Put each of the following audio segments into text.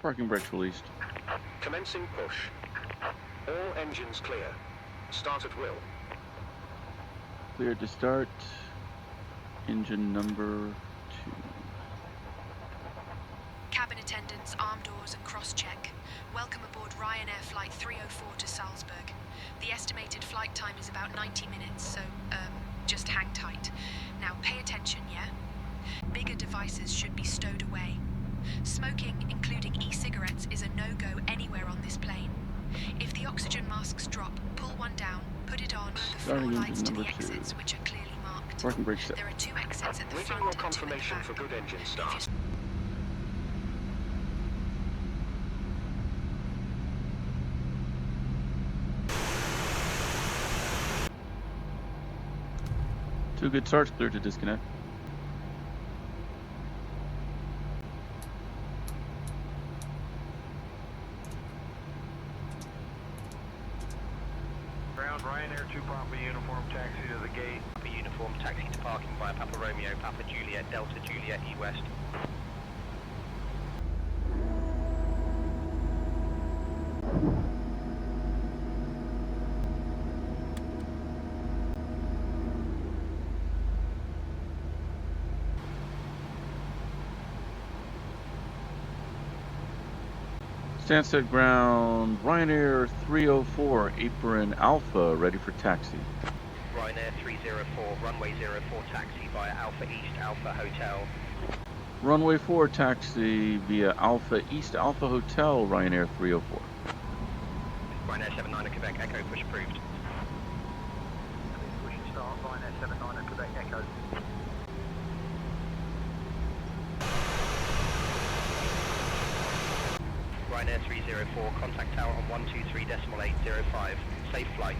Parking brakes released. Commencing push. All engines clear. Start at will. Cleared to start. Engine number 2. Cabin attendants, arm doors and cross-check. Welcome aboard RyanAir Flight 304 to Salzburg. The estimated flight time is about 90 minutes, so, just hang tight. Now pay attention, yeah? Bigger devices should be stowed away. Smoking, including e-cigarettes, is a no-go anywhere on this plane. If the oxygen masks drop, pull one down, put it on, the floor lights to the exits, which are clearly marked. Parking brake set. There are 2 exits at the Waiting front your and 2 at the confirmation back. for good engine start. Two good starts, clear to disconnect. Ground RyanAir 2 Papa uniform taxi to the gate. Papa uniform taxi to parking via Papa Romeo, Papa Juliet, Delta Juliet, E West. Stansted ground, RyanAir 304, apron Alpha, ready for taxi. RyanAir 304, runway 04 taxi via Alpha East, Alpha Hotel. Runway 4 taxi via Alpha East, Alpha Hotel, RyanAir 304. RyanAir 79 at Quebec, Echo, push approved. Push and start, RyanAir 79 at Quebec Echo. RyanAir 304, contact tower on 123.805. Safe flight.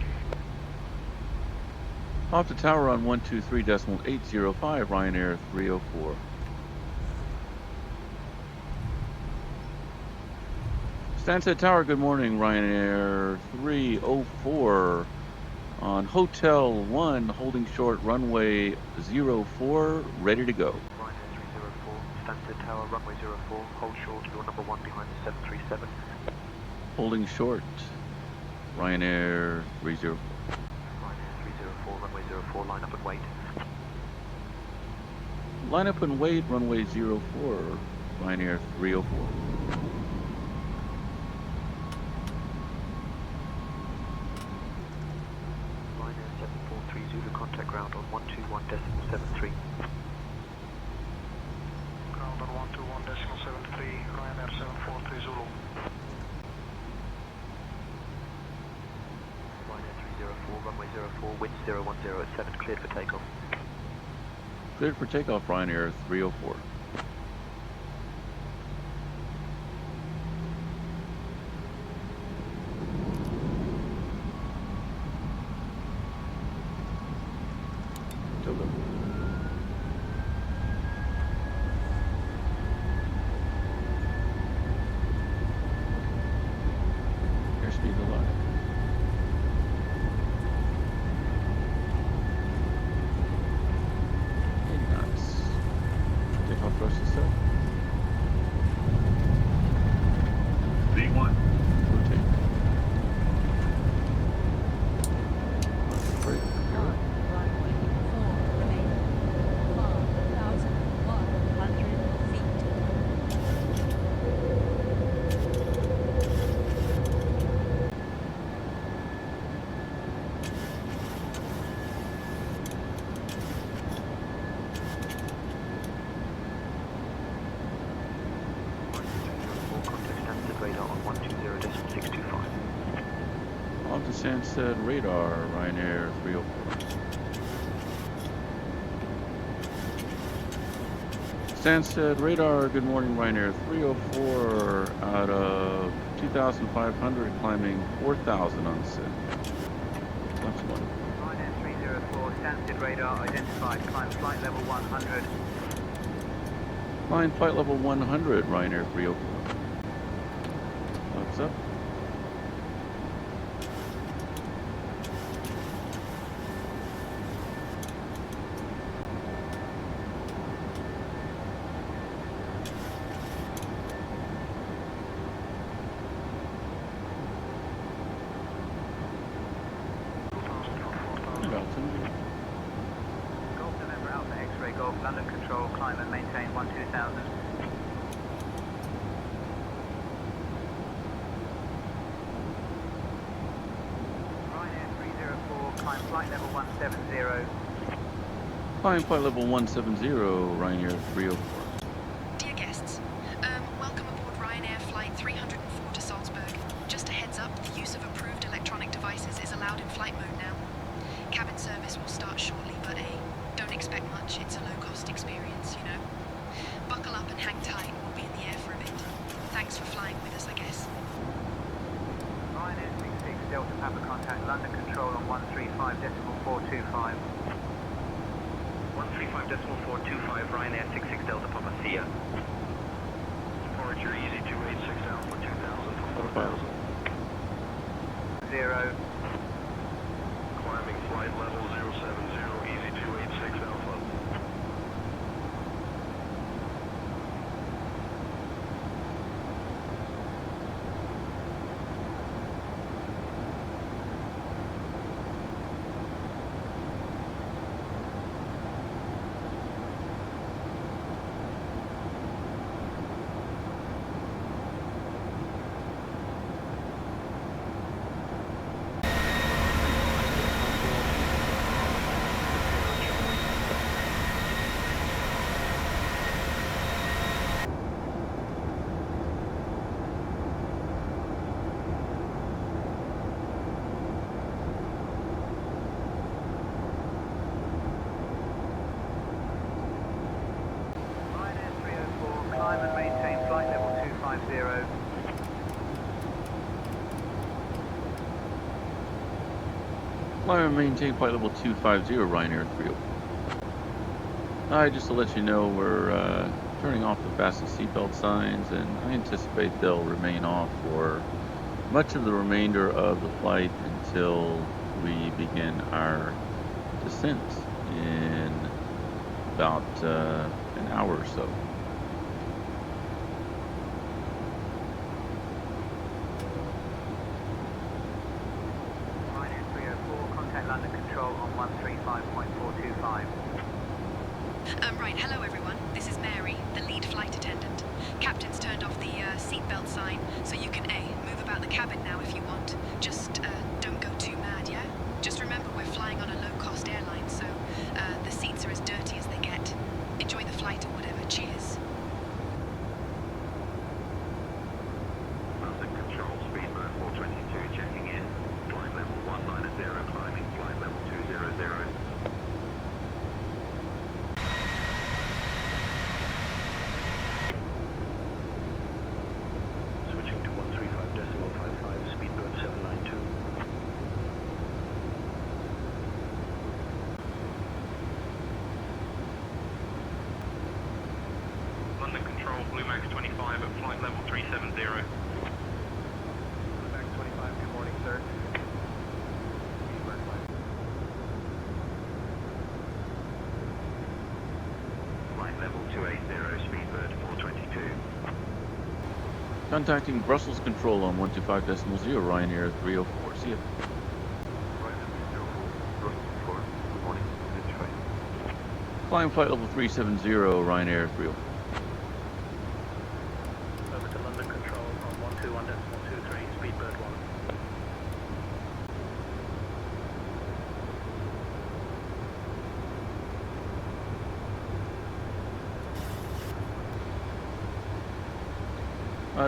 Off the tower on 123.805, RyanAir 304. Stansted Tower, good morning, RyanAir 304 on Hotel 1, holding short, runway 04, ready to go. RyanAir 304, Stansted Tower, runway 04, hold short, door number 1 behind the 737. Holding short, RyanAir 304. RyanAir 304, runway 04, line up and wait. Line up and wait, runway 04, RyanAir 304. RyanAir 743 Zulu, contact ground on 121.73. Ground on 121.73, RyanAir 743 Zulu. RyanAir 304, runway 04, wind 010 at 7, cleared for takeoff. Cleared for takeoff, RyanAir 304. Tilde. Airspeed alive. Takeoff thrust is set. V1. Rotate. Brake. Zero. Runway 4 remaining. 4,100 feet. Contact Stansted radar on 120.625. On to Stansted radar, RyanAir 304. Stansted radar, good morning, RyanAir 304 out of 2,500, climbing 4,000 on SID. Left 1. RyanAir 304, Stansted radar identified, climb flight level 100. Flying flight level 100, RyanAir 304. Flaps up. flight level 170. Climb flight level 170, RyanAir 304. Dear guests, welcome aboard RyanAir flight 304 to Salzburg. Just a heads up, the use of approved electronic devices is allowed in flight mode now. Cabin service will start shortly, but don't expect much. It's a low-cost experience, you know. Buckle up and hang tight. We'll be in the air for a bit. Thanks for flying with us, I guess. RyanAir 66 Delta Papa contact London Control on 135.425. 135.425, RyanAir 66 Delta Papa, see ya. Departure easy 286 Alpha 2000 for 4000. 0. Climbing flight level 070, easy 286 Alpha. RyanAir 304, climb and maintain flight level 250. Climb and maintain flight level 250, RyanAir 304. Just to let you know, we're turning off the fasten seatbelt signs, and I anticipate they'll remain off for much of the remainder of the flight until we begin our descent in about an hour or so. RyanAir 304, contact London Control on 135.425. Right, hello everyone. This is Mary, the lead flight attendant. Captain's turned off the seatbelt sign, so you can move about the cabin now if you want. Just don't go too mad, yeah? Just remember we're flying on a low-cost airline, so the seats are as dirty as they get. Enjoy the flight or whatever. Cheers. London Control, speedbird 422 checking in. Flight level 190, climbing flight level 200. Switching to 135.55, speedbird 792. London Control, Pimax 25 at flight level 370. Pimax 25, good morning, sir. Flight level 280, speedbird 422. Contacting Brussels Control on 125.0, RyanAir 304. See ya. Good morning, Climb flight level 370, RyanAir 304. Over to London Control on 121.23, speedbird 1.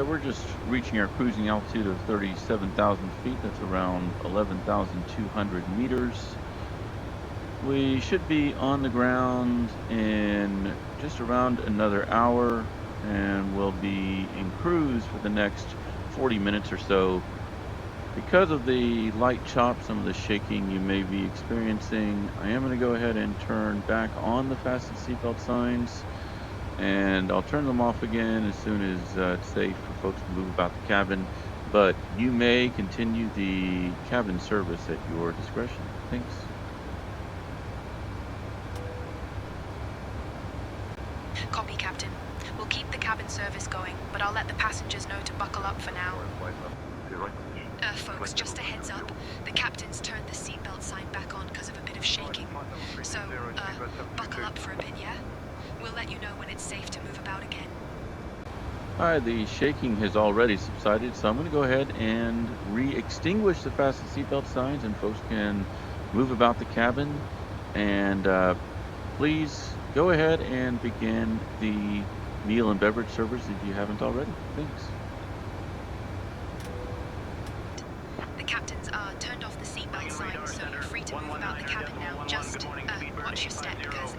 We're just reaching our cruising altitude of 37,000 feet. That's around 11,200 meters. We should be on the ground in just around another hour, and we'll be in cruise for the next 40 minutes or so. Because of the light chop, some of the shaking you may be experiencing, I am going to go ahead and turn back on the fasten seatbelt signs, and I'll turn them off again as soon as it's safe for folks to move about the cabin. But you may continue the cabin service at your discretion. Thanks. Copy, Captain. We'll keep the cabin service going, but I'll let the passengers know to buckle up for now. Folks, just a heads up. The captain's turned the seatbelt sign back on because of a bit of shaking. So, buckle up for a bit, yeah? We'll let you know when it's safe to move about again. Alright, the shaking has already subsided, so I'm going to go ahead and re-extinguish the fasten seatbelt signs, and folks can move about the cabin, and please go ahead and begin the meal and beverage service if you haven't already. Thanks. The captains are turned off the seatbelt sign, so you're free to move about the cabin now. Just watch your step, because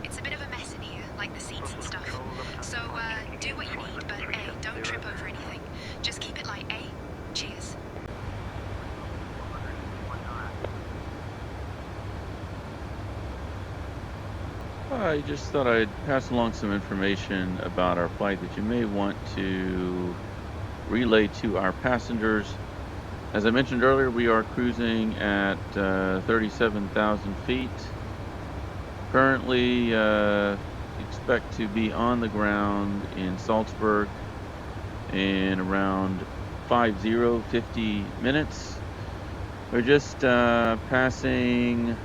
it's a bit of a mess in here, like the seats and stuff. So do what you need, but don't trip over anything. Just keep it light, Cheers. I just thought I'd pass along some information about our flight that you may want to relay to our passengers. As I mentioned earlier, we are cruising at 37,000 feet. Currently, expect to be on the ground in Salzburg in around 50 minutes. We're just passing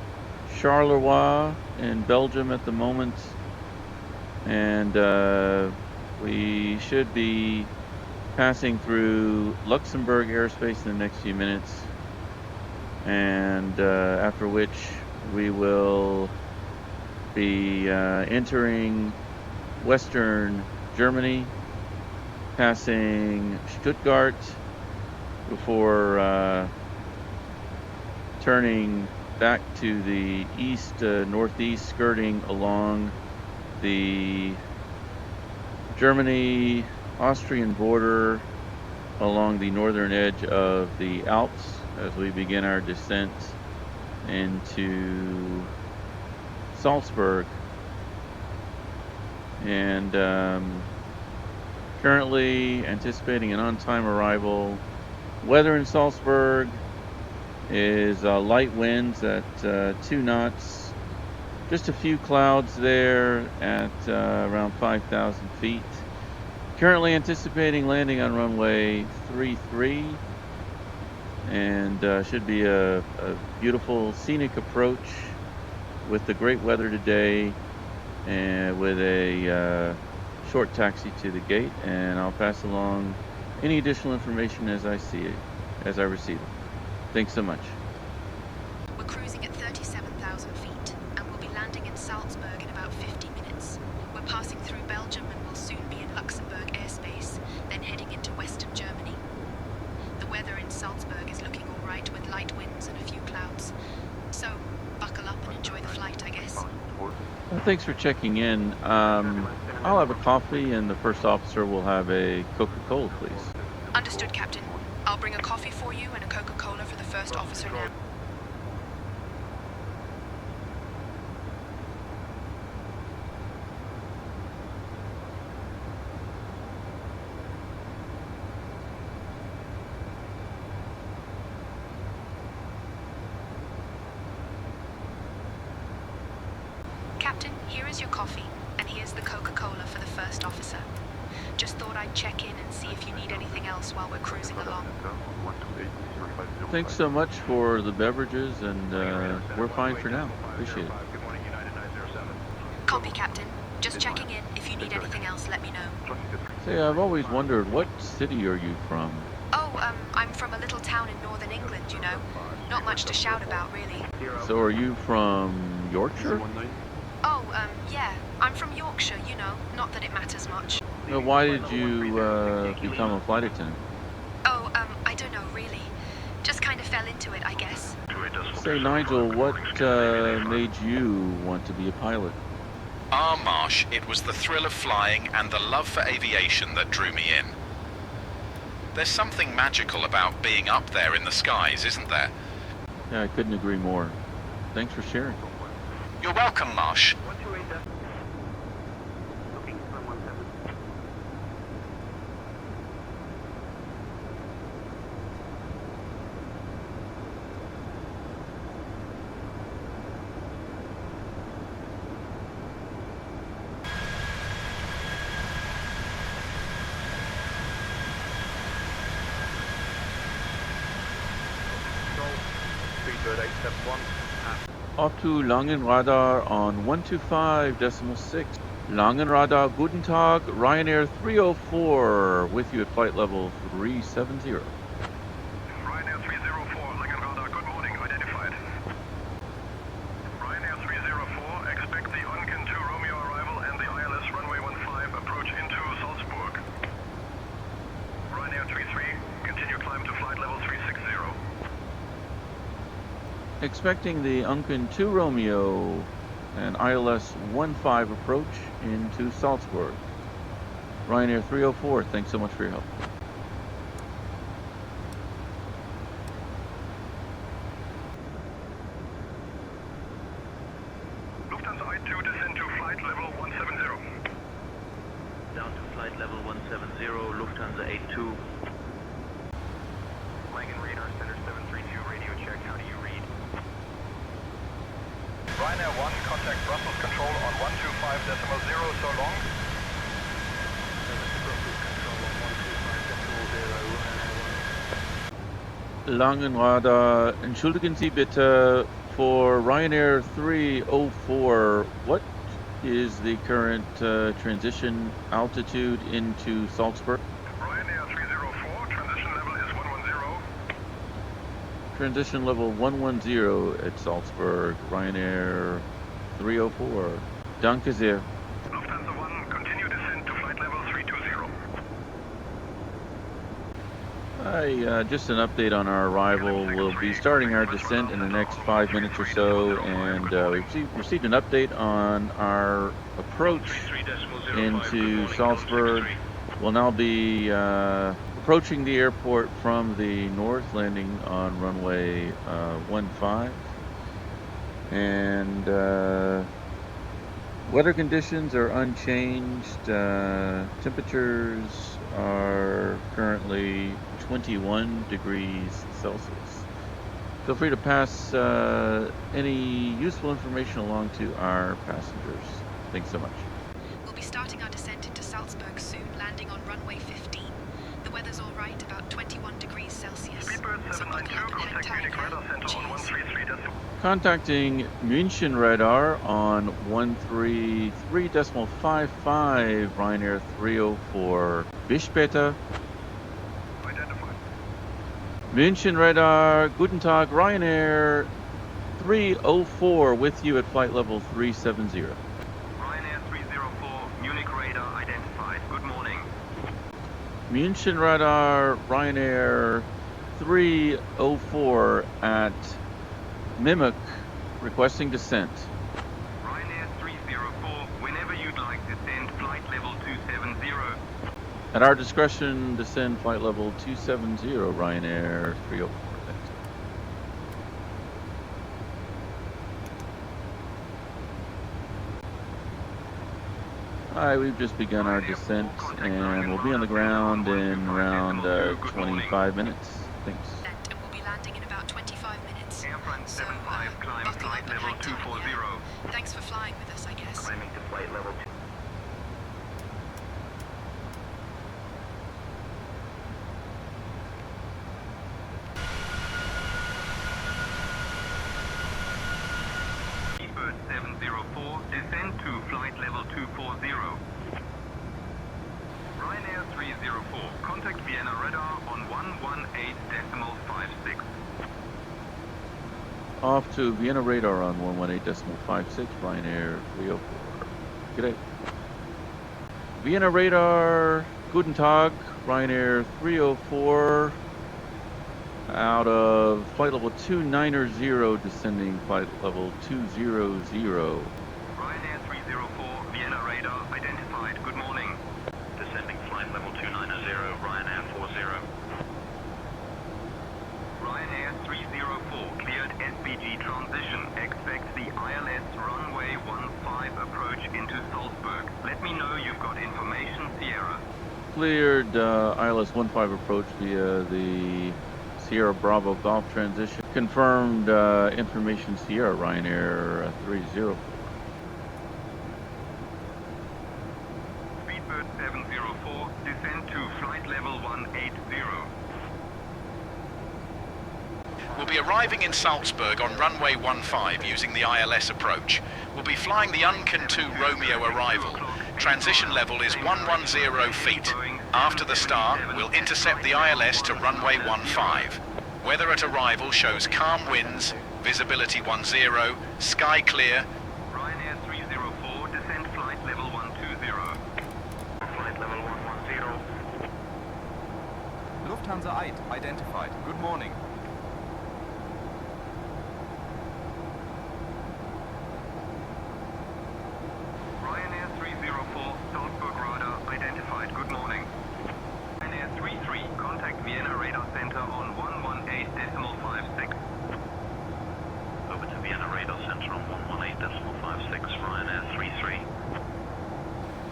Charleroi in Belgium at the moment, and we should be passing through Luxembourg airspace in the next few minutes, and after which we will be entering Western Germany, passing Stuttgart before turning back to the east, northeast, skirting along the Germany-Austrian border along the northern edge of the Alps as we begin our descent into Salzburg. And currently anticipating an on-time arrival. Weather in Salzburg is light winds at 2 knots. Just a few clouds there at around 5,000 feet. Currently anticipating landing on runway 33, and should be a beautiful scenic approach with the great weather today, and with a short taxi to the gate. And I'll pass along any additional information as I see it, as I receive it. Thanks so much. We're cruising at 37,000 feet, and we'll be landing in Salzburg in about 50 minutes. We're passing through Belgium and will soon be in Luxembourg airspace, then heading into Western Germany. The weather in Salzburg is looking all right, with light winds and a few clouds. So, buckle up and enjoy the flight, I guess. Thanks for checking in. I'll have a coffee, and the first officer will have a Coca-Cola, please. Understood, Captain. I'll bring a coffee for you and a Coca-Cola for the first officer now. Captain, here is your coffee, and here's the Coca-Cola for the first officer. Just thought I'd check in and see if you need anything else while we're cruising along. Thanks so much for the beverages, and we're fine for now. Appreciate it. Copy, Captain. Just checking in. If you need anything else, let me know. Say, I've always wondered, what city are you from? Oh, I'm from a little town in northern England, you know. Not much to shout about, really. So are you from Yorkshire? Oh, yeah. I'm from Yorkshire, you know. Not that it matters much. Well, why did you become a flight attendant? Oh, I don't know, really. Just kind of fell into it, I guess. Say, Nigel, what made you want to be a pilot? Marsh, it was the thrill of flying and the love for aviation that drew me in. There's something magical about being up there in the skies, isn't there? Yeah, I couldn't agree more. Thanks for sharing. You're welcome, Marsh. What's your radar? Looking for 17. Off to Langenradar on 125.6. Langenradar, guten Tag, RyanAir 304 with you at flight level 370. RyanAir 304, Langenradar, good morning, identified. Expecting the Unken 2 Romeo and ILS 15 approach into Salzburg. RyanAir 304, thanks so much for your help. Lufthansa I2, descend to flight level 170. Down to flight level 170, Lufthansa 82. Langen radar center 732, radio check, how do you read? RyanAir 1, contact Brussels control on 125.0 so long. Langenradar, entschuldigen Sie bitte, for RyanAir 304, what is the current transition altitude into Salzburg? RyanAir 304, transition level is 110. Transition level 110 at Salzburg, RyanAir 304. Danke sehr. Lufthansa 1, continue descent to flight level 320. Just an update on our arrival. We'll be starting our descent in the next 5 minutes or so, and we've received an update on our approach into Salzburg. We'll now be approaching the airport from the north, landing on runway 15. And weather conditions are unchanged. Temperatures are currently 21 degrees Celsius. Feel free to pass any useful information along to our passengers. Thanks so much. We'll be starting our descent into Salzburg soon, landing on runway 15. The weather's all right, about 21 degrees Celsius. Speedbird So buckle 792, up and hang contact tight, Munich radar center on Cheers. 133. Contacting München radar on 133.55, RyanAir 304. Bis später. Identified. München radar, guten Tag, RyanAir 304 with you at flight level 370. RyanAir 304, Munich radar identified. Good morning. München radar, RyanAir 304 at Mimic, requesting descent. RyanAir 304, whenever you'd like descend, flight level 270. At our discretion, descend flight level 270, RyanAir 304. Thanks. Hi, we've just begun our descent, and we'll be on the ground in around 25 minutes. Thanks. And we'll be landing in about 25 minutes. Airfront So, 75, climb buckle flight up and level hang tight, 240. yeah. Thanks for flying with us, I guess. Climbing to flight level 2. Speedbird 704, descend to flight level 240. RyanAir 304, contact Vienna radar on 118.56. Off to Vienna radar on 118.56, RyanAir 304. G'day. Vienna radar, guten Tag, RyanAir 304. Out of flight level 290, descending flight level 200. RyanAir 304, Vienna radar identified. Good morning. Descending flight level 290, RyanAir 40. RyanAir 304, cleared SBG transition. Expect the ILS runway 15 approach into Salzburg. Let me know you've got information, Sierra. Cleared ILS 15 approach via the Sierra Bravo Golf transition. Confirmed information Sierra, RyanAir 304. Speedbird 704, descend to flight level 180. We'll be arriving in Salzburg on runway 15 using the ILS approach. We'll be flying the Unken 2 Romeo arrival. Transition level is 110 feet. After the start, we'll intercept the ILS to runway 15. Weather at arrival shows calm winds, visibility 10, sky clear. RyanAir 304, descend flight level 120. Flight level 110. Lufthansa 8 identified. Good morning.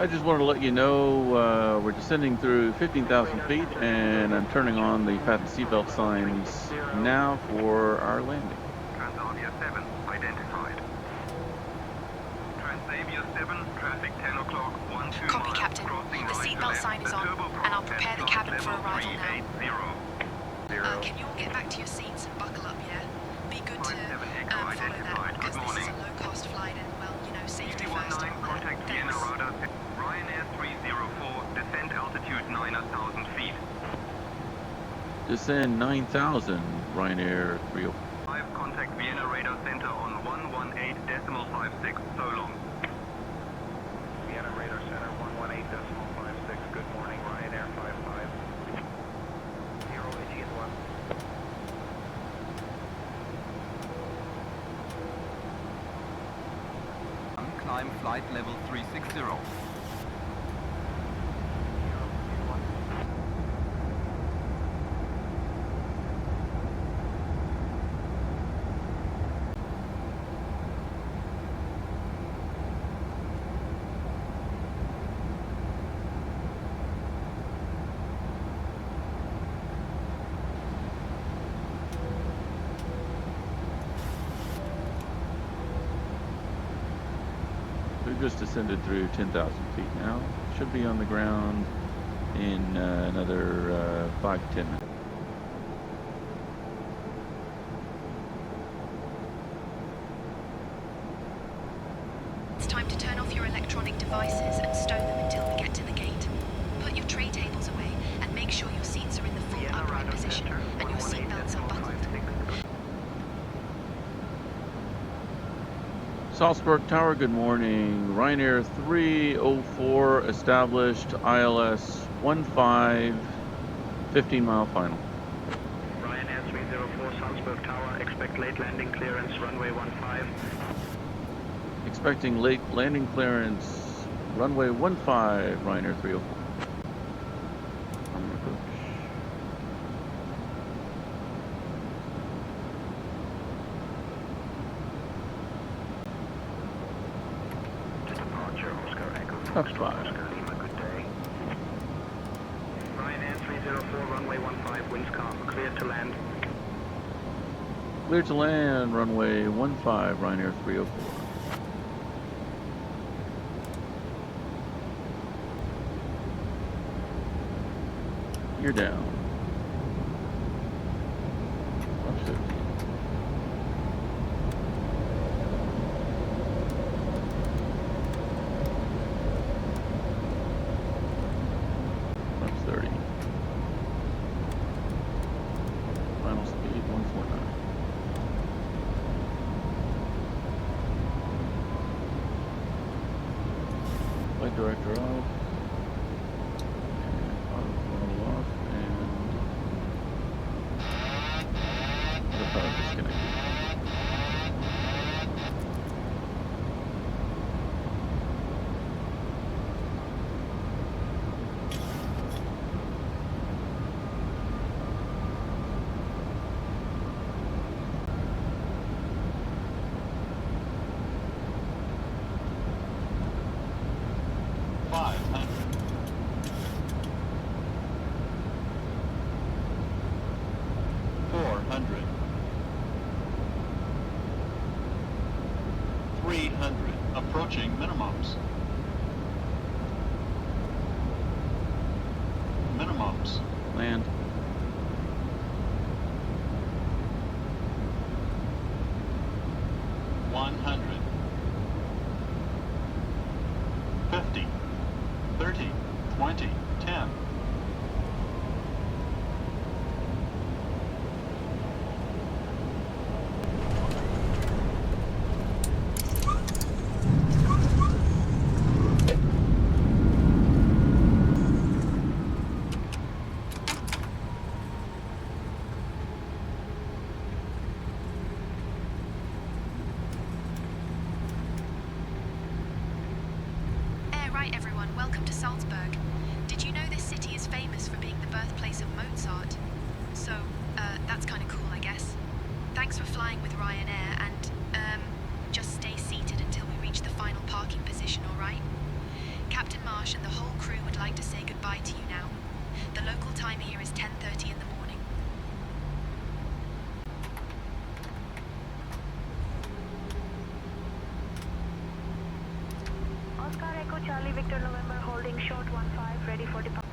I just wanted to let you know we're descending through 15,000 feet, and I'm turning on the patent seatbelt signs now for our landing. Transavia 7 identified. Transavia 7, traffic 10 o'clock, 12 Copy, miles, Captain. crossing The right to seatbelt left. sign is The on, turboprop and I'll at prepare the flight cabin for level arrival now. 380. Can you all get back to your seats and buckle up, yeah? Be good to 57 Echo follow that, identified. Good because this is morning. a low-cost flight and, well, you know, safety first. 19, contact Vienna Thanks. radar. RyanAir 304, descent altitude 9,000 feet. Descend 9,000, RyanAir 304. 5, contact Vienna radar center on 118.56. So long. Vienna Radar Center 118.56. Good morning, RyanAir 55. 0 EGSS 1. Climb flight level 360. We've just descended through 10,000 feet now. Should be on the ground in another 5 to 10 minutes. It's time to turn off your electronic devices and stow them until we get to the gate. Put your tray tables away and make sure your seats are in the full Vienna upright Radar position Center and your seatbelts are buckled. 118.56. Salzburg Tower, good morning. RyanAir 304 established, ILS 15, 15-mile final. RyanAir 304 Salzburg Tower, expect late landing clearance, runway 15. Expecting late landing clearance, runway 15, RyanAir 304. On approach. Departure, Oscar Echo That's Foxtrot, fine. Oscar Lima, good day. RyanAir 304, runway 15, winds calm, cleared to land. Clear to land, runway 15, RyanAir 304. You're down. Watch 50. Watch 30. Final speed 149. Flight director off. And autothrottle off. And autopilot disconnected. Approaching minimums. Minimums. Land. One 50, 30, 20, 10. Right, everyone, welcome to Salzburg. Did you know this city is famous for being the birthplace of Mozart? So, that's kind of cool, I guess. Thanks for flying with RyanAir, and, just stay seated until we reach the final parking position, alright? Captain Marsh Echo Charlie Victor November holding short 15, ready for departure.